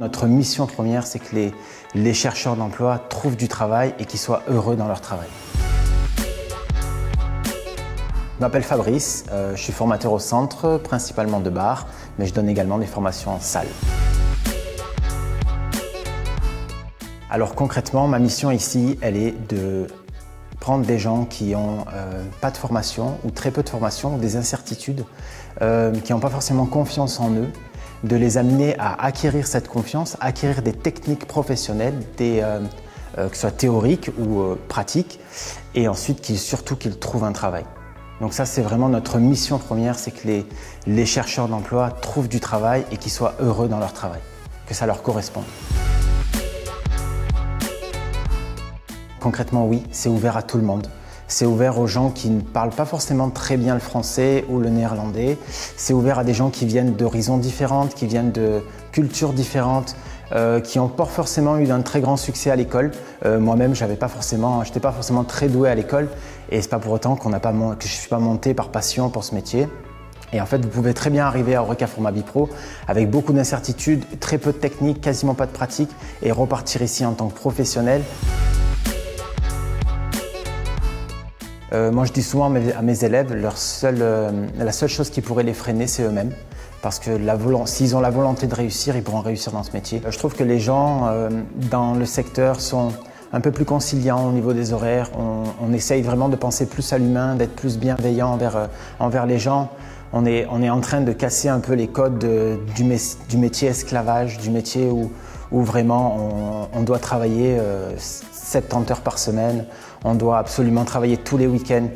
Notre mission première, c'est que les chercheurs d'emploi trouvent du travail et qu'ils soient heureux dans leur travail. Je m'appelle Fabrice, je suis formateur au centre, principalement de bar, mais je donne également des formations en salle. Alors concrètement, ma mission ici, elle est de prendre des gens qui n'ont pas de formation ou très peu de formation, ou des incertitudes, qui n'ont pas forcément confiance en eux, de les amener à acquérir cette confiance, acquérir des techniques professionnelles, que ce soit théoriques ou pratiques, et ensuite surtout qu'ils trouvent un travail. Donc ça, c'est vraiment notre mission première, c'est que les chercheurs d'emploi trouvent du travail et qu'ils soient heureux dans leur travail, que ça leur corresponde. Concrètement, oui, c'est ouvert à tout le monde. C'est ouvert aux gens qui ne parlent pas forcément très bien le français ou le néerlandais. C'est ouvert à des gens qui viennent d'horizons différents, qui viennent de cultures différentes, qui n'ont pas forcément eu d'un très grand succès à l'école. Moi-même, j'étais pas forcément très doué à l'école, et c'est pas pour autant que je suis pas monté par passion pour ce métier. Et en fait, vous pouvez très bien arriver à Eureka Format Bipro avec beaucoup d'incertitudes, très peu de technique, quasiment pas de pratique, et repartir ici en tant que professionnel. Moi, je dis souvent à mes élèves, la seule chose qui pourrait les freiner, c'est eux-mêmes. Parce que s'ils ont la volonté de réussir, ils pourront réussir dans ce métier. Je trouve que les gens dans le secteur sont un peu plus conciliants au niveau des horaires. On essaye vraiment de penser plus à l'humain, d'être plus bienveillant envers les gens. On est en train de casser un peu les codes du métier esclavage, du métier où vraiment on doit travailler 70 heures par semaine, on doit absolument travailler tous les week-ends.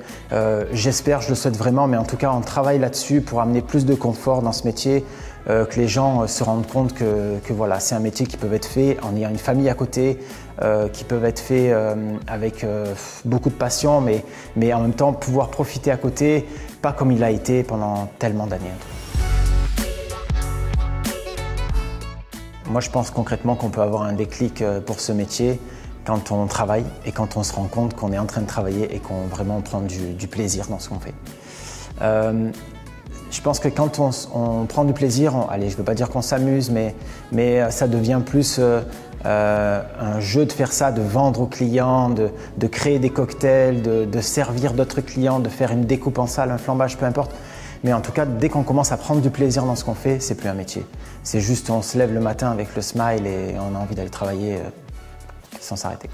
J'espère, je le souhaite vraiment, mais en tout cas on travaille là-dessus pour amener plus de confort dans ce métier, que les gens se rendent compte que voilà, c'est un métier qui peut être fait en ayant une famille à côté, qui peut être fait avec beaucoup de passion, mais en même temps pouvoir profiter à côté, pas comme il a été pendant tellement d'années. Moi, je pense concrètement qu'on peut avoir un déclic pour ce métier quand on travaille et quand on se rend compte qu'on est en train de travailler et qu'on vraiment prend du plaisir dans ce qu'on fait. Je pense que quand on prend du plaisir, allez, je ne veux pas dire qu'on s'amuse, mais ça devient plus un jeu de faire ça, de vendre aux clients, de créer des cocktails, de servir d'autres clients, de faire une découpe en salle, un flambage, peu importe. Mais en tout cas, dès qu'on commence à prendre du plaisir dans ce qu'on fait, c'est plus un métier. C'est juste on se lève le matin avec le smile et on a envie d'aller travailler sans s'arrêter.